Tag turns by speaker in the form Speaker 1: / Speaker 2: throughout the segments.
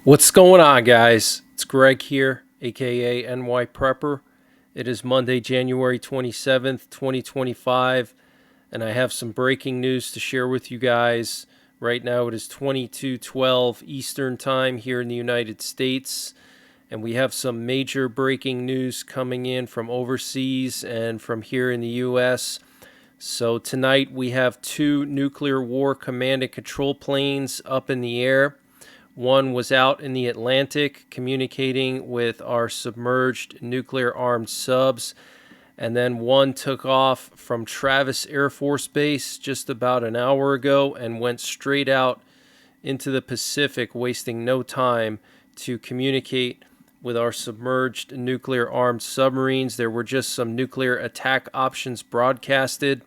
Speaker 1: What's going on, guys? It's Greg here, aka NYPrepper. It is Monday, January 27th, 2025, and I have some breaking news to share with you guys. Right now it is 22:12 Eastern Time here in the United States, and we have some major breaking news coming in from overseas and from here in the US. So tonight we have two nuclear war command and control planes up in the air. One was out in the Atlantic communicating with our submerged nuclear armed subs. And then one took off from Travis Air Force Base just about an hour ago and went straight out into the Pacific, wasting no time to communicate with our submerged nuclear armed submarines. There were just some nuclear attack options broadcasted.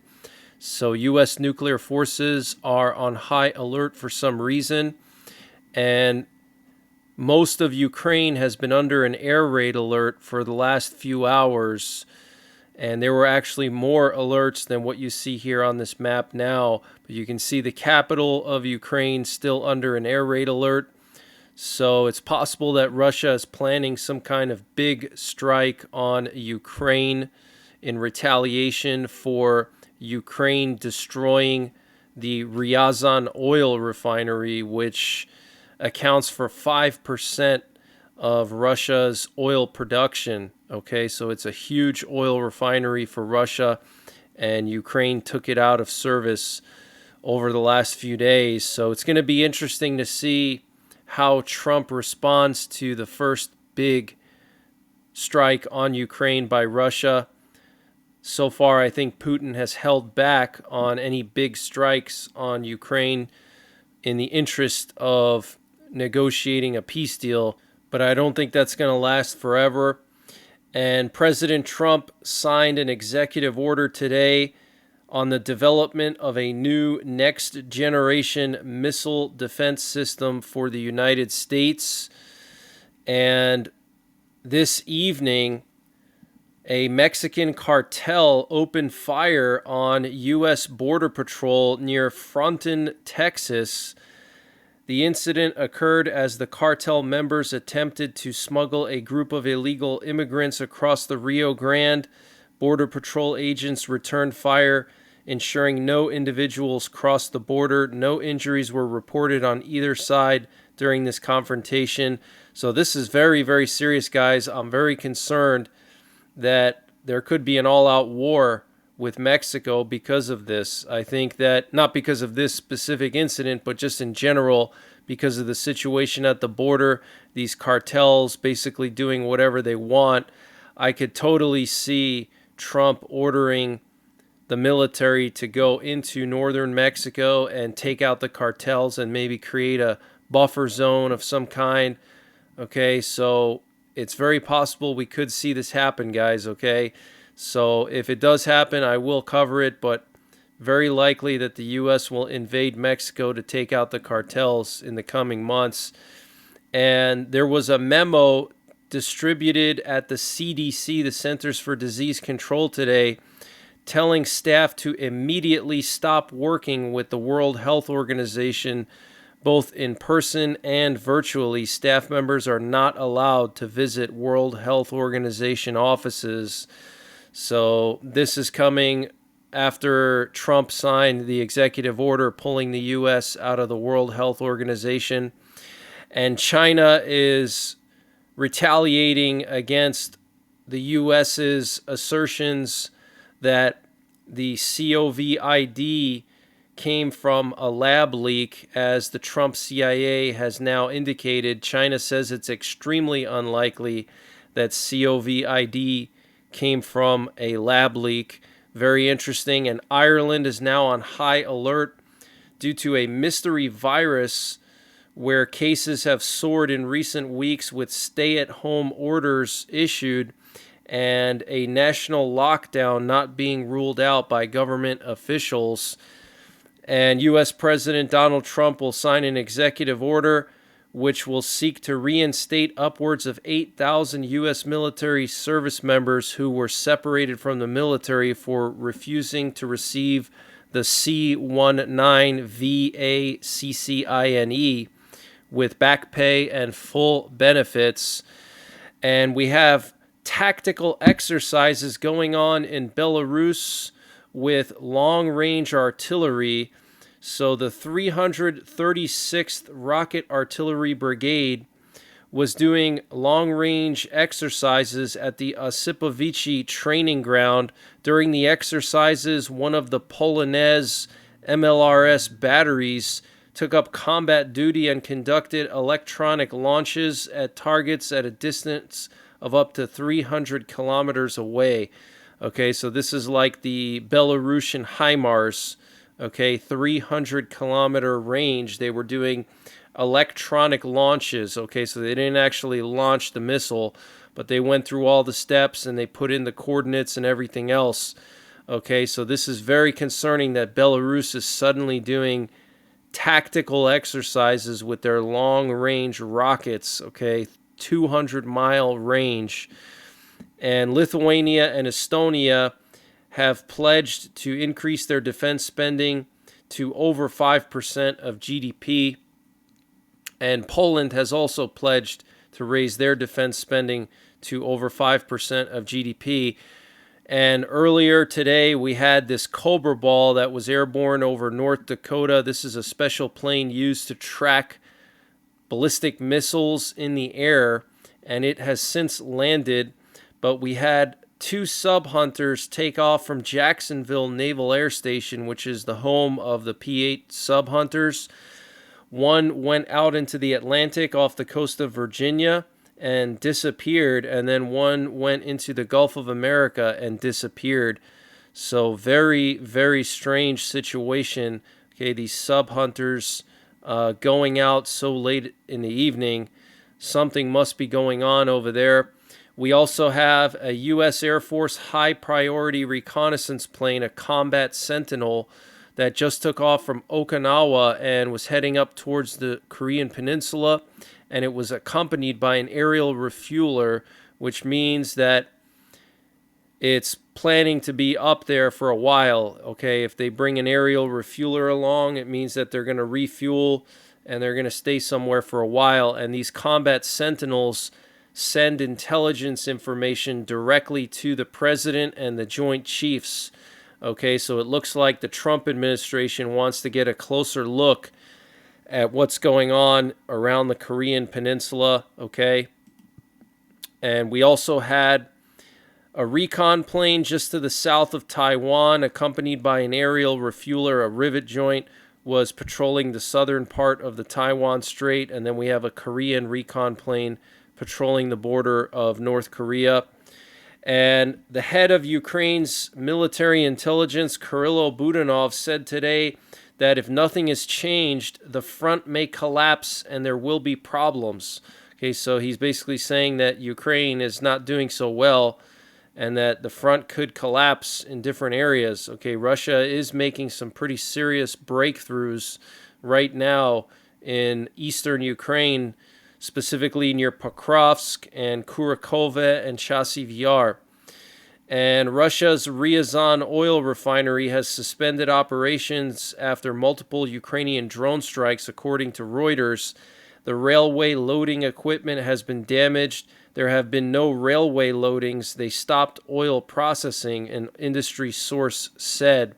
Speaker 1: So U.S. nuclear forces are on high alert for some reason. And most of Ukraine has been under an air raid alert for the last few hours. And there were actually more alerts than what you see here on this map now. But you can see the capital of Ukraine still under an air raid alert. So it's possible that Russia is planning some kind of big strike on Ukraine in retaliation for Ukraine destroying the Ryazan oil refinery, which accounts for 5% of Russia's oil production. Okay, so it's a huge oil refinery for Russia, and Ukraine took it out of service over the last few days. So it's going to be interesting to see how Trump responds to the first big strike on Ukraine by Russia. So far, I think Putin has held back on any big strikes on Ukraine in the interest of negotiating a peace deal, but I don't think that's going to last forever. And President Trump signed an executive order today on the development of a new next generation missile defense system for the United States. And this evening, a Mexican cartel opened fire on U.S. Border Patrol near Frontline, Texas. The incident occurred as the cartel members attempted to smuggle a group of illegal immigrants across the Rio Grande. Border Patrol agents returned fire, ensuring no individuals crossed the border. No injuries were reported on either side during this confrontation. So this is very, very serious, guys. I'm very concerned that there could be an all-out war with Mexico because of this. I think that not because of this specific incident, but just in general, because of the situation at the border, these cartels basically doing whatever they want. I could totally see Trump ordering the military to go into northern Mexico and take out the cartels and maybe create a buffer zone of some kind. Okay, so it's very possible we could see this happen, guys, okay? So if it does happen, I will cover it, but very likely that the U.S. will invade Mexico to take out the cartels in the coming months. And there was a memo distributed at the CDC, the Centers for Disease Control, today, telling staff to immediately stop working with the World Health Organization, both in person and virtually. Staff members are not allowed to visit World Health Organization offices. So this is coming after Trump signed the executive order pulling the U.S. out of the World Health Organization. And China is retaliating against the U.S.'s assertions that the COVID came from a lab leak. As the Trump CIA has now indicated, China says it's extremely unlikely that COVID came from a lab leak. Very interesting. And Ireland is now on high alert due to a mystery virus where cases have soared in recent weeks, with stay-at-home orders issued and a national lockdown not being ruled out by government officials. And U.S. President Donald Trump will sign an executive order which will seek to reinstate upwards of 8,000 U.S. military service members who were separated from the military for refusing to receive the C-19 VACCINE, with back pay and full benefits. And we have tactical exercises going on in Belarus with long-range artillery. So the 336th Rocket Artillery Brigade was doing long-range exercises at the Osipovichi training ground. During the exercises, one of the Polonez MLRS batteries took up combat duty and conducted electronic launches at targets at a distance of up to 300 kilometers away. Okay, so this is like the Belarusian HIMARS, okay, 300-kilometer range. They were doing electronic launches, okay, so they didn't actually launch the missile, but they went through all the steps and they put in the coordinates and everything else. Okay, so this is very concerning that Belarus is suddenly doing tactical exercises with their long-range rockets, okay, 200-mile range. And Lithuania and Estonia have pledged to increase their defense spending to over 5% of GDP. And Poland has also pledged to raise their defense spending to over 5% of GDP. And earlier today, we had this Cobra ball that was airborne over North Dakota. This is a special plane used to track ballistic missiles in the air, and it has since landed. But we had two sub-hunters take off from Jacksonville Naval Air Station, which is the home of the P-8 sub-hunters. One went out into the Atlantic off the coast of Virginia and disappeared, and then one went into the Gulf of America and disappeared. So very, very strange situation. Okay, these sub-hunters going out so late in the evening. Something must be going on over there. We also have a U.S. Air Force high-priority reconnaissance plane, a Combat Sentinel, that just took off from Okinawa and was heading up towards the Korean Peninsula, and it was accompanied by an aerial refueler, which means that it's planning to be up there for a while. Okay, if they bring an aerial refueler along, it means that they're going to refuel and they're going to stay somewhere for a while. And these Combat Sentinels send intelligence information directly to the President and the Joint Chiefs. Okay, so it looks like the Trump administration wants to get a closer look at what's going on around the Korean Peninsula, okay? And we also had a recon plane just to the south of Taiwan, accompanied by an aerial refueler. A rivet joint was patrolling the southern part of the Taiwan Strait, and then we have a Korean recon plane patrolling the border of North Korea. And the head of Ukraine's military intelligence, Kirill Budanov, said today that if nothing is changed, the front may collapse and there will be problems. Okay, so he's basically saying that Ukraine is not doing so well and that the front could collapse in different areas. Okay, Russia is making some pretty serious breakthroughs right now in eastern Ukraine, specifically near Pokrovsk and Kurakove and Chasiv Yar. And Russia's Ryazan oil refinery has suspended operations after multiple Ukrainian drone strikes, according to Reuters. The railway loading equipment has been damaged. There have been no railway loadings. They stopped oil processing, an industry source said.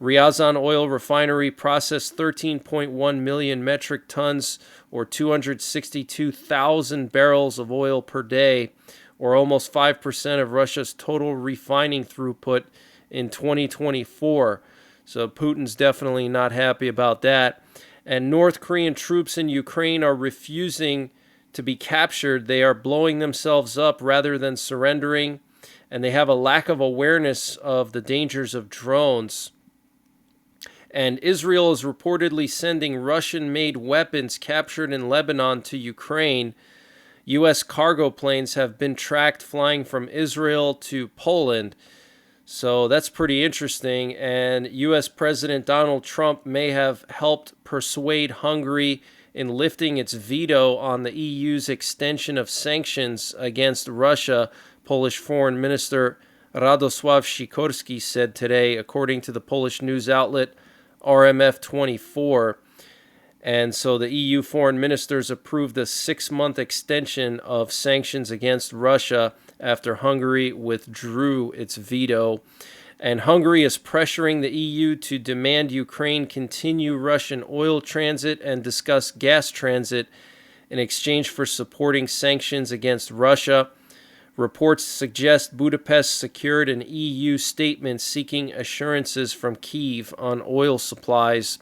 Speaker 1: Ryazan oil refinery processed 13.1 million metric tons, or 262,000 barrels of oil per day, or almost 5% of Russia's total refining throughput in 2024. So Putin's definitely not happy about that. And North Korean troops in Ukraine are refusing to be captured. They are blowing themselves up rather than surrendering, and they have a lack of awareness of the dangers of drones. And Israel is reportedly sending Russian-made weapons captured in Lebanon to Ukraine. U.S. cargo planes have been tracked flying from Israel to Poland. So that's pretty interesting. And U.S. President Donald Trump may have helped persuade Hungary in lifting its veto on the EU's extension of sanctions against Russia, Polish Foreign Minister Radosław Sikorski said today, according to the Polish news outlet RMF24. And so the EU foreign ministers approved a 6-month extension of sanctions against Russia after Hungary withdrew its veto. And Hungary is pressuring the EU to demand Ukraine continue Russian oil transit and discuss gas transit in exchange for supporting sanctions against Russia. Reports suggest Budapest secured an EU statement seeking assurances from Kyiv on oil supplies.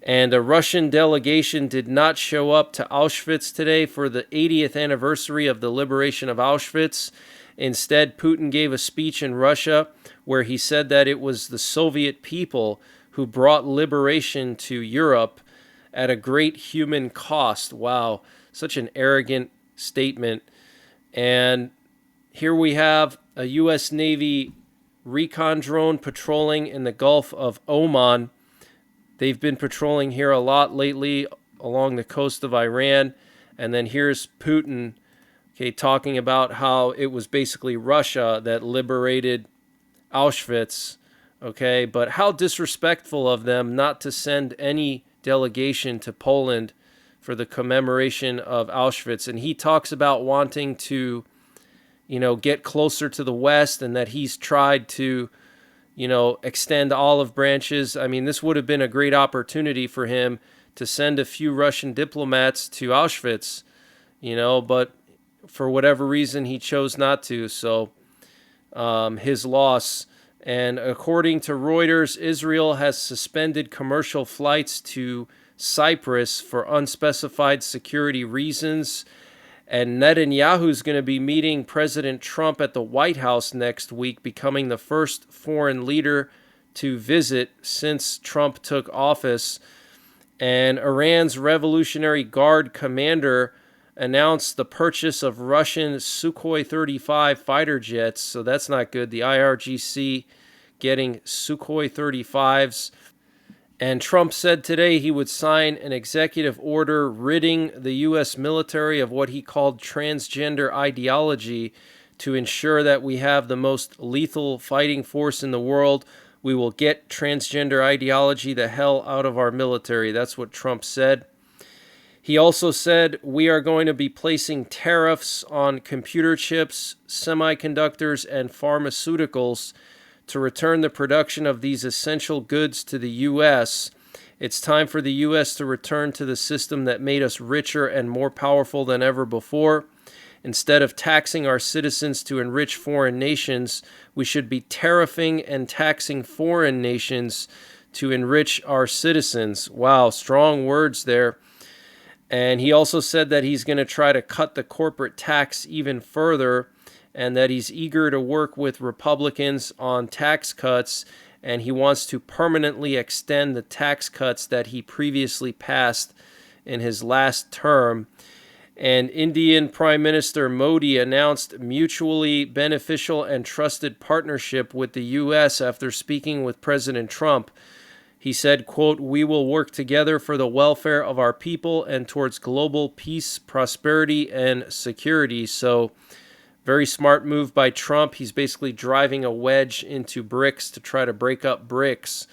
Speaker 1: And a Russian delegation did not show up to Auschwitz today for the 80th anniversary of the liberation of Auschwitz. Instead, Putin gave a speech in Russia where he said that it was the Soviet people who brought liberation to Europe at a great human cost. Wow, such an arrogant statement. And here we have a U.S. Navy recon drone patrolling in the Gulf of Oman. They've been patrolling here a lot lately along the coast of Iran. And then here's Putin, talking about how it was basically Russia that liberated Auschwitz. But how disrespectful of them not to send any delegation to Poland for the commemoration of Auschwitz. And he talks about wanting to, get closer to the West, and that he's tried to extend olive branches. I mean, this would have been a great opportunity for him to send a few Russian diplomats to Auschwitz, but for whatever reason, he chose not to. So his loss. And according to Reuters, Israel has suspended commercial flights to Cyprus for unspecified security reasons. And Netanyahu's going to be meeting President Trump at the White House next week, becoming the first foreign leader to visit since Trump took office. And Iran's Revolutionary Guard commander announced the purchase of Russian Sukhoi 35 fighter jets. So that's not good. The IRGC getting Sukhoi 35s. And Trump said today he would sign an executive order ridding the U.S. military of what he called transgender ideology to ensure that we have the most lethal fighting force in the world. We will get transgender ideology the hell out of our military. That's what Trump said. He also said we are going to be placing tariffs on computer chips, semiconductors, and pharmaceuticals to return the production of these essential goods to the U.S. It's time for the U.S. to return to the system that made us richer and more powerful than ever before. Instead of taxing our citizens to enrich foreign nations, we should be tariffing and taxing foreign nations to enrich our citizens. Wow, strong words there. And he also said that he's going to try to cut the corporate tax even further, and that he's eager to work with Republicans on tax cuts, and he wants to permanently extend the tax cuts that he previously passed in his last term. And Indian Prime Minister Modi announced mutually beneficial and trusted partnership with the U.S. after speaking with President Trump. He said, quote, "We will work together for the welfare of our people and towards global peace, prosperity, and security." So, very smart move by Trump. He's basically driving a wedge into BRICS to try to break up BRICS.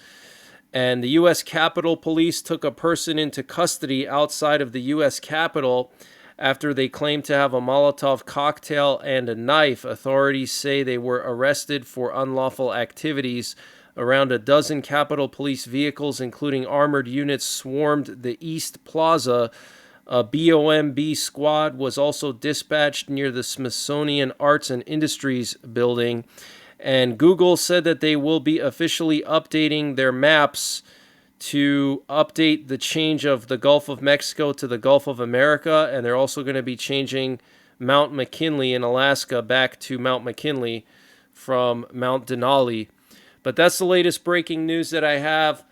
Speaker 1: And the U.S. Capitol Police took a person into custody outside of the U.S. Capitol after they claimed to have a Molotov cocktail and a knife. Authorities say they were arrested for unlawful activities. Around a dozen Capitol Police vehicles, including armored units, swarmed the East Plaza. A BOMB squad was also dispatched near the Smithsonian Arts and Industries building. And Google said that they will be officially updating their maps to update the change of the Gulf of Mexico to the Gulf of America. And they're also going to be changing Mount McKinley in Alaska back to Mount McKinley from Mount Denali. But that's the latest breaking news that I have.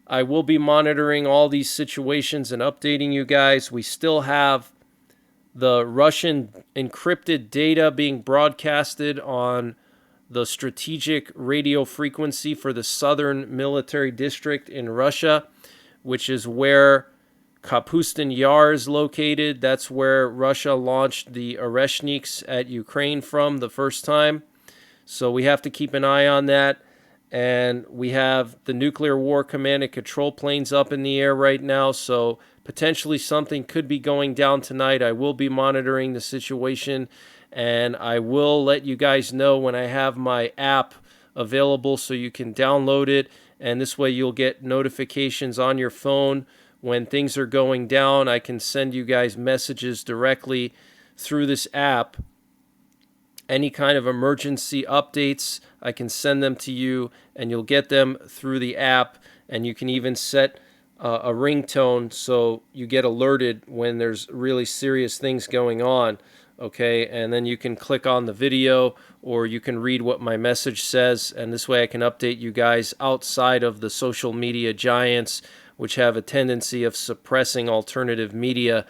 Speaker 1: I will be monitoring all these situations and updating you guys. We still have the Russian encrypted data being broadcasted on the strategic radio frequency for the Southern Military District in Russia, which is where Kapustin Yar is located. That's where Russia launched the Oreshniks at Ukraine from the first time. So we have to keep an eye on that. and we have the nuclear war command and control planes up in the air right now, so potentially something could be going down tonight. I will be monitoring the situation, and I will let you guys know when I have my app available so you can download it, and this way you'll get notifications on your phone when things are going down. I can send you guys messages directly through this app. Any kind of emergency updates, I can send them to you, and you'll get them through the app, and you can even set a ringtone so you get alerted when there's really serious things going on, okay? And then you can click on the video, or you can read what my message says, and this way I can update you guys outside of the social media giants, which have a tendency of suppressing alternative media.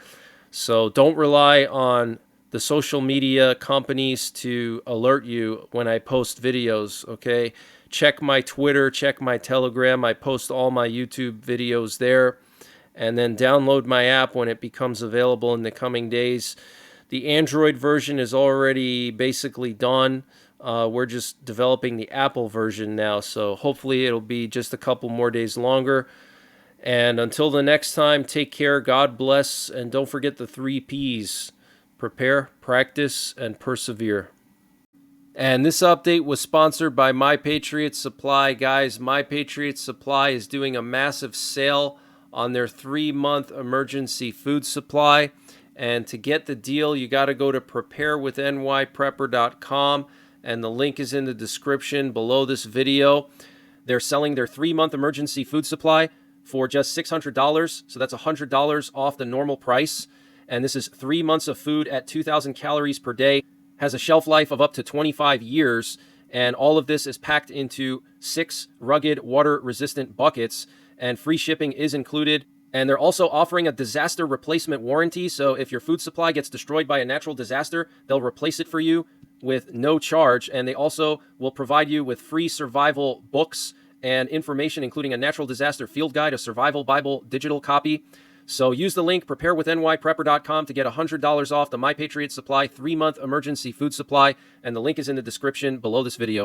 Speaker 1: So don't rely on the social media companies to alert you when I post videos, okay? Check my Twitter, check my Telegram. I post all my YouTube videos there. And then download my app when it becomes available in the coming days. The Android version is already basically done. We're just developing the Apple version now, so hopefully it'll be just a couple more days longer. And until the next time, take care, God bless, and don't forget the 3 Ps. Prepare, practice, and persevere. And this update was sponsored by NYPrepper Supply. Guys, NYPrepper Supply is doing a massive sale on their 3-month emergency food supply. And to get the deal, you got to go to preparewithnyprepper.com, and the link is in the description below this video. They're selling their 3-month emergency food supply for just $600, so that's $100 off the normal price. And this is 3 months of food at 2,000 calories per day, has a shelf life of up to 25 years, and all of this is packed into 6 rugged water-resistant buckets, and free shipping is included. And they're also offering a disaster replacement warranty, so if your food supply gets destroyed by a natural disaster, they'll replace it for you with no charge. And they also will provide you with free survival books and information, including a natural disaster field guide, a survival Bible digital copy. So use the link preparewithnyprepper.com to get $100 off the NYPrepper Supply 3-month emergency food supply, and the link is in the description below this video.